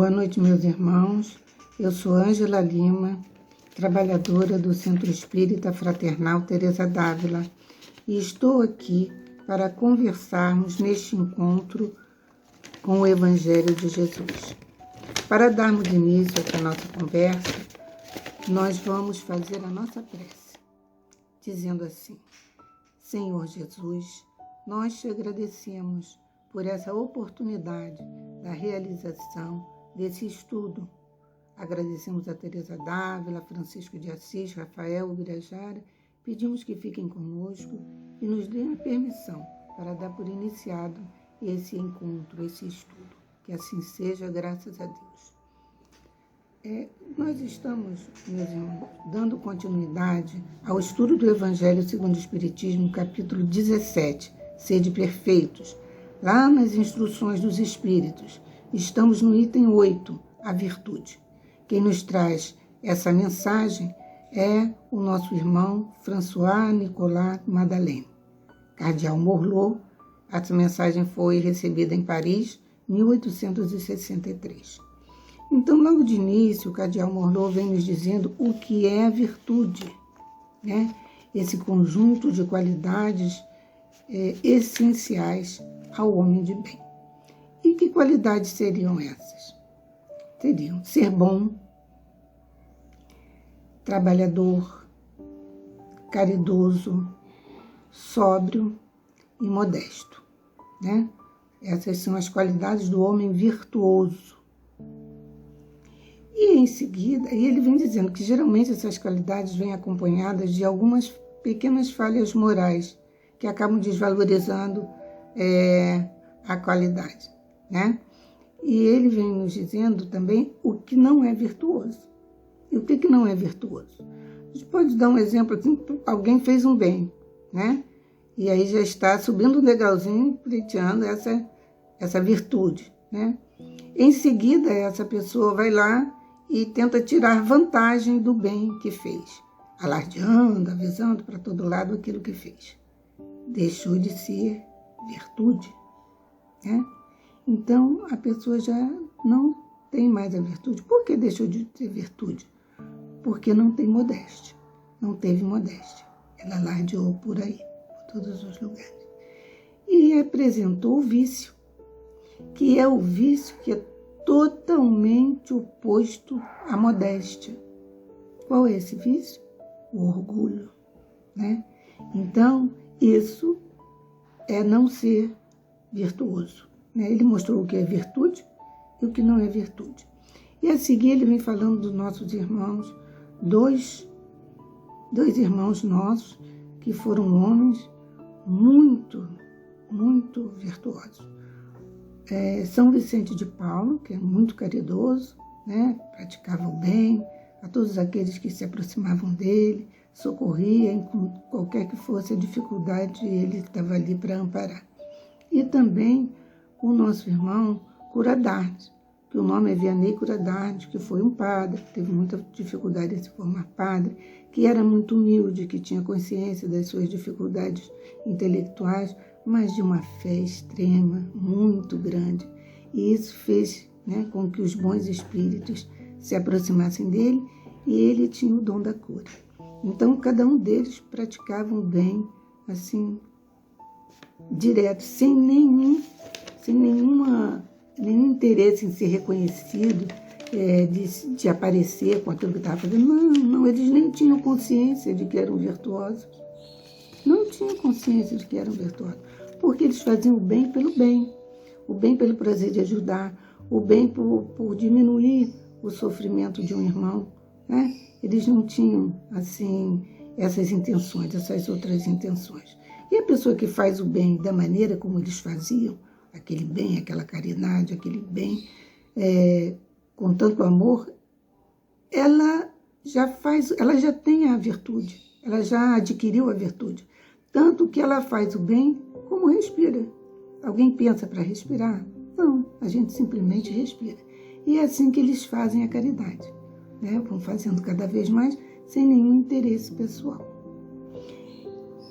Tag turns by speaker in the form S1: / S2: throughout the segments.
S1: Boa noite, meus irmãos. Eu sou Ângela Lima, trabalhadora do Centro Espírita Fraternal Teresa d'Ávila, e estou aqui para conversarmos neste encontro com o Evangelho de Jesus. Para darmos início à nossa conversa, nós vamos fazer a nossa prece, dizendo assim: Senhor Jesus, nós te agradecemos por essa oportunidade da realização desse estudo. Agradecemos a Teresa d'Ávila, Francisco de Assis, Rafael Ubirajara, pedimos que fiquem conosco e nos deem a permissão para dar por iniciado esse encontro, esse estudo. Que assim seja, graças a Deus. Nós estamos, meus irmãos, dando continuidade ao estudo do Evangelho segundo o Espiritismo, capítulo 17, Sede Perfeitos. Lá nas instruções dos Espíritos, estamos no item 8, a virtude. Quem nos traz essa mensagem é o nosso irmão François Nicolas Madeleine, cardeal Morlot. Essa mensagem foi recebida em Paris, 1863. Então, logo de início, o cardeal Morlot vem nos dizendo o que é a virtude, né? Esse conjunto de qualidades essenciais ao homem de bem. E que qualidades seriam essas? Seriam ser bom, trabalhador, caridoso, sóbrio e modesto, né? Essas são as qualidades do homem virtuoso. E em seguida, ele vem dizendo que geralmente essas qualidades vêm acompanhadas de algumas pequenas falhas morais que acabam desvalorizando a qualidade, né? E ele vem nos dizendo também o que não é virtuoso. E o que não é virtuoso? A gente pode dar um exemplo aqui: alguém fez um bem, né? E aí já está subindo um degrauzinho, pleiteando essa virtude, né? Em seguida, essa pessoa vai lá e tenta tirar vantagem do bem que fez, alardeando, avisando para todo lado aquilo que fez. Deixou de ser virtude, né? Então, a pessoa já não tem mais a virtude. Por que deixou de ter virtude? Porque não tem modéstia, não teve modéstia. Ela alardeou por aí, por todos os lugares. E apresentou o vício, que é o vício que é totalmente oposto à modéstia. Qual é esse vício? O orgulho, né? Então, isso é não ser virtuoso, né? Ele mostrou o que é virtude e o que não é virtude. E a seguir ele vem falando dos nossos irmãos, dois irmãos nossos que foram homens muito, muito virtuosos. São Vicente de Paulo, que é muito caridoso, né? Praticava o bem a todos aqueles que se aproximavam dele, socorria em qualquer que fosse a dificuldade, ele estava ali para amparar. E também o nosso irmão Curadardes, que o nome é Vianney Curadardes, que foi um padre, que teve muita dificuldade em se formar padre, que era muito humilde, que tinha consciência das suas dificuldades intelectuais, mas de uma fé extrema, muito grande. E isso fez, né, com que os bons espíritos se aproximassem dele, e ele tinha o dom da cura. Então, cada um deles praticava o bem, assim, direto, sem nenhum interesse em ser reconhecido, de aparecer com aquilo que estava fazendo. Não, eles nem tinham consciência de que eram virtuosos. Não tinham consciência de que eram virtuosos, porque eles faziam o bem pelo prazer de ajudar, o bem por diminuir o sofrimento de um irmão, né? Eles não tinham, assim, essas intenções, essas outras intenções. E a pessoa que faz o bem da maneira como eles faziam, aquele bem, aquela caridade, aquele bem com tanto amor, ela já tem a virtude, ela já adquiriu a virtude. Tanto que ela faz o bem como respira. Alguém pensa para respirar? Não, a gente simplesmente respira. E é assim que eles fazem a caridade, né? Vão fazendo cada vez mais sem nenhum interesse pessoal.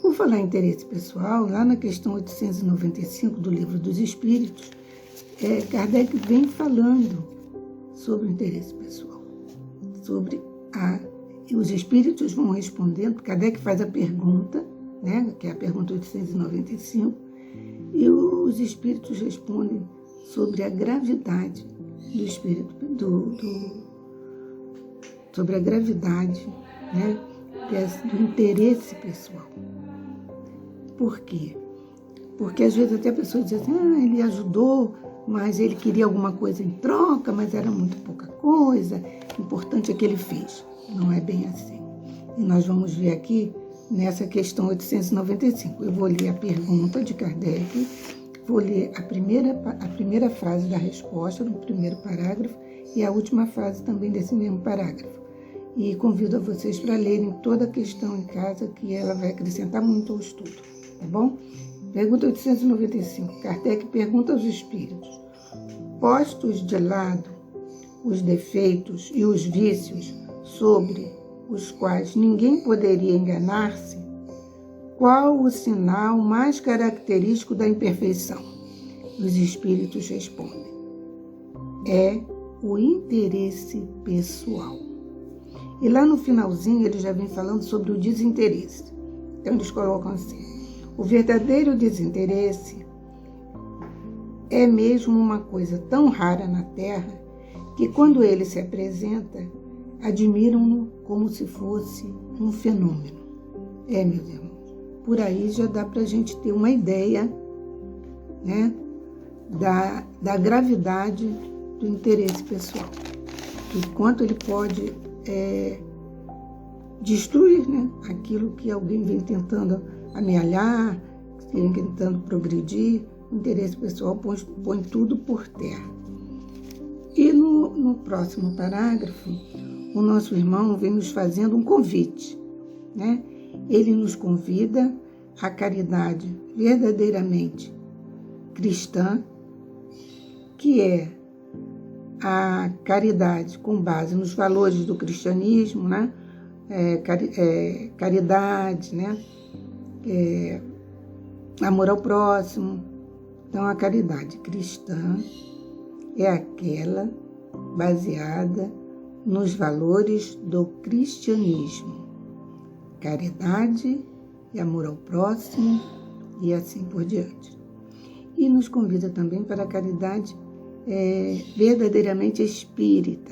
S1: Por falar em interesse pessoal, lá na questão 895 do Livro dos Espíritos, Kardec vem falando sobre o interesse pessoal, os espíritos vão respondendo. Kardec faz a pergunta, né, que é a pergunta 895, e os espíritos respondem sobre a gravidade do espírito, sobre a gravidade, né, do interesse pessoal. Por quê? Porque às vezes até a pessoa diz assim, ele ajudou, mas ele queria alguma coisa em troca, mas era muito pouca coisa, o importante é que ele fez. Não é bem assim. E nós vamos ver aqui nessa questão 895. Eu vou ler a pergunta de Kardec, vou ler a primeira frase da resposta, no primeiro parágrafo, e a última frase também desse mesmo parágrafo. E convido a vocês para lerem toda a questão em casa, que ela vai acrescentar muito ao estudo, tá bom? Pergunta 895. Kardec pergunta aos espíritos: postos de lado os defeitos e os vícios sobre os quais ninguém poderia enganar-se, qual o sinal mais característico da imperfeição? Os espíritos respondem: é o interesse pessoal. E lá no finalzinho ele já vem falando sobre o desinteresse. Então eles colocam assim: o verdadeiro desinteresse é mesmo uma coisa tão rara na Terra que quando ele se apresenta, admiram-no como se fosse um fenômeno. Meus irmãos, por aí já dá para a gente ter uma ideia, né, da gravidade do interesse pessoal, do quanto ele pode destruir, né, aquilo que alguém vem tentando amealhar, vem tentando progredir. O interesse pessoal põe tudo por terra. E no próximo parágrafo, o nosso irmão vem nos fazendo um convite, né? Ele nos convida à caridade verdadeiramente cristã, que é a caridade com base nos valores do cristianismo, né? Caridade, né? Amor ao próximo. Então, a caridade cristã é aquela baseada nos valores do cristianismo. Caridade e amor ao próximo e assim por diante. E nos convida também para a caridade verdadeiramente espírita.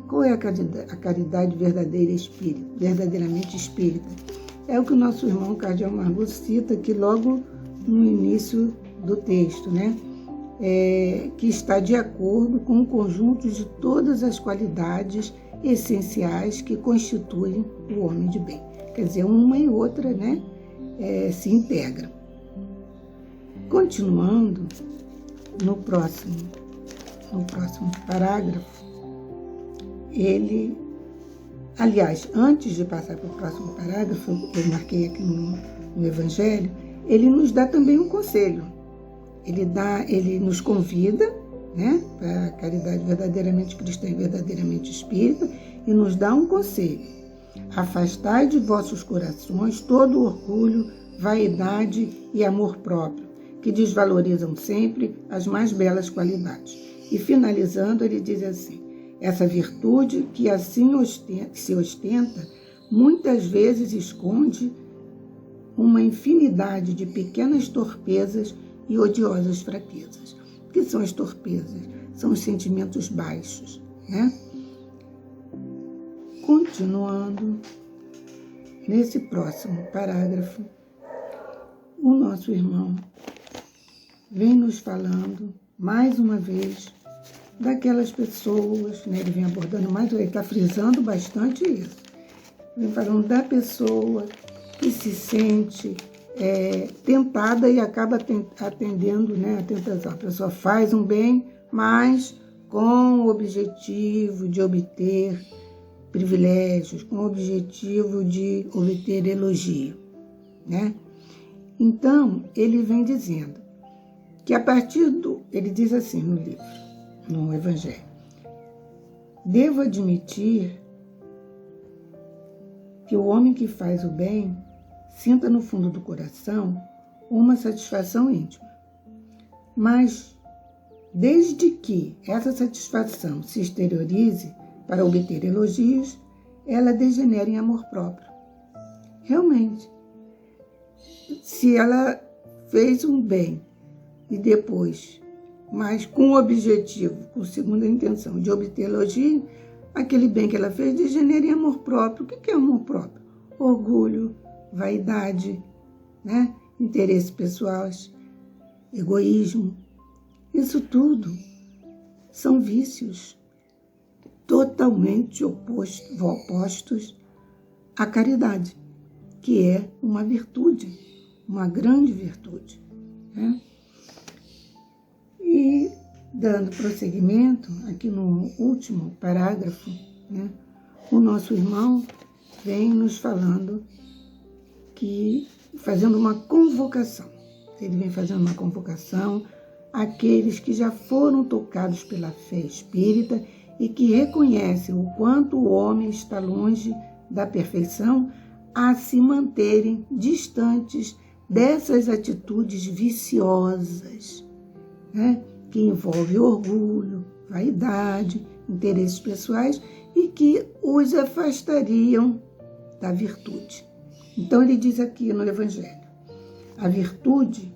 S1: Qual é a caridade verdadeiramente espírita? É o que o nosso irmão Cardeal Margot cita aqui logo no início do texto, né? Que está de acordo com o conjunto de todas as qualidades essenciais que constituem o homem de bem. Quer dizer, uma e outra, né, se integram. Continuando, no próximo parágrafo, aliás, antes de passar para o próximo parágrafo, eu marquei aqui no Evangelho, ele nos dá também um conselho. Ele nos convida, né, para a caridade verdadeiramente cristã e verdadeiramente espírita, e nos dá um conselho: afastai de vossos corações todo orgulho, vaidade e amor próprio, que desvalorizam sempre as mais belas qualidades. E finalizando, ele diz assim: essa virtude que assim se ostenta, muitas vezes esconde uma infinidade de pequenas torpezas e odiosas fraquezas. O que são as torpezas? São os sentimentos baixos, né? Continuando, nesse próximo parágrafo, o nosso irmão vem nos falando, mais uma vez, daquelas pessoas, né? Ele vem abordando mais, ele está frisando bastante isso. Vem falando da pessoa que se sente tentada e acaba atendendo, né, a tentação. A pessoa faz um bem, mas com o objetivo de obter privilégios, com o objetivo de obter elogio, né? Então, ele vem dizendo que a partir ele diz assim no livro, no Evangelho: devo admitir que o homem que faz o bem sinta no fundo do coração uma satisfação íntima. Mas desde que essa satisfação se exteriorize para obter elogios, ela degenera em amor próprio. Realmente, se ela fez um bem e depois, mas com o objetivo, com segunda intenção de obter elogio, aquele bem que ela fez degenera em amor próprio. O que é amor próprio? Orgulho, vaidade, né? Interesses pessoais, egoísmo. Isso tudo são vícios totalmente opostos à caridade, que é uma virtude, uma grande virtude, né? E, dando prosseguimento, aqui no último parágrafo, né, o nosso irmão vem nos falando fazendo uma convocação. Ele vem fazendo uma convocação àqueles que já foram tocados pela fé espírita e que reconhecem o quanto o homem está longe da perfeição, a se manterem distantes dessas atitudes viciosas, né, que envolvem orgulho, vaidade, interesses pessoais e que os afastariam da virtude. Então ele diz aqui no Evangelho, a virtude,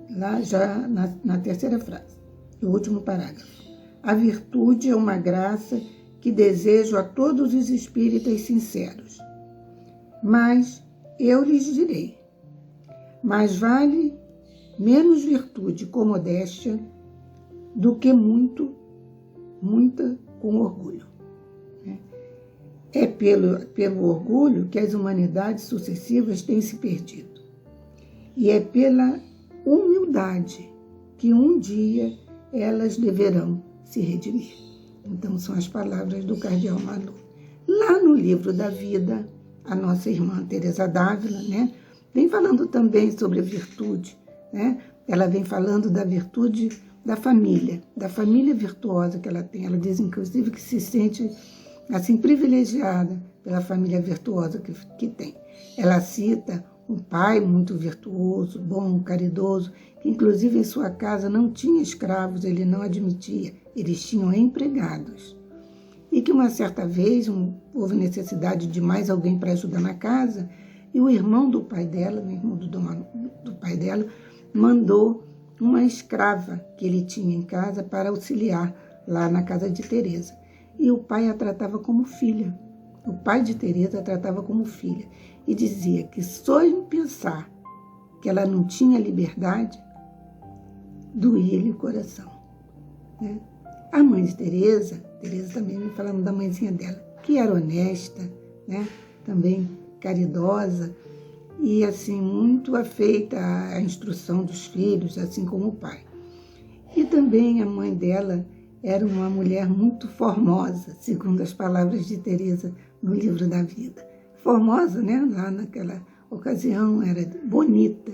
S1: lá já na terceira frase, no último parágrafo, a virtude é uma graça que desejo a todos os espíritas sinceros. Mas eu lhes direi, mais vale menos virtude com modéstia do que muita com orgulho. É pelo orgulho que as humanidades sucessivas têm se perdido. E é pela humildade que um dia elas deverão se redimir. Então, são as palavras do cardeal Maluf. Lá no livro da vida, a nossa irmã Teresa d'Ávila, né, vem falando também sobre a virtude, né? Ela vem falando da virtude da família virtuosa que ela tem. Ela diz, inclusive, que se sente assim privilegiada pela família virtuosa que tem. Ela cita um pai muito virtuoso, bom, caridoso, que inclusive em sua casa não tinha escravos, ele não admitia, eles tinham empregados. E que uma certa vez houve necessidade de mais alguém para ajudar na casa, e o irmão do pai dela, o irmão do pai dela, mandou uma escrava que ele tinha em casa para auxiliar lá na casa de Teresa. E o pai a tratava como filha. O pai de Teresa a tratava como filha. E dizia que só em pensar que ela não tinha liberdade, doía-lhe o coração, né? A mãe de Teresa também vem falando da mãezinha dela, que era honesta, né? Também caridosa e assim muito afeita à instrução dos filhos, assim como o pai. E também a mãe dela era uma mulher muito formosa, segundo as palavras de Teresa no livro da vida. Formosa, né? Lá naquela ocasião era bonita,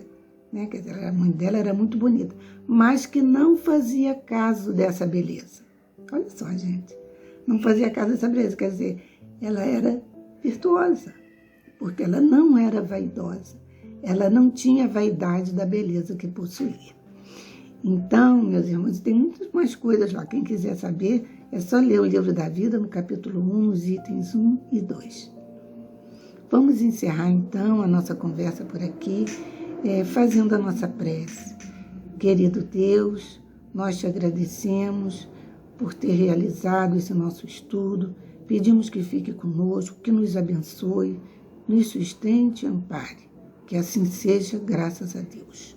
S1: né? Quer dizer, a mãe dela era muito bonita, mas que não fazia caso dessa beleza. Olha só, gente, não fazia caso dessa beleza, quer dizer, ela era virtuosa, porque ela não era vaidosa, ela não tinha vaidade da beleza que possuía. Então, meus irmãos, tem muitas mais coisas lá. Quem quiser saber, é só ler o livro da vida, no capítulo 1, nos itens 1 e 2. Vamos encerrar, então, a nossa conversa por aqui, fazendo a nossa prece. Querido Deus, nós te agradecemos por ter realizado esse nosso estudo. Pedimos que fique conosco, que nos abençoe, nos sustente e ampare. Que assim seja, graças a Deus.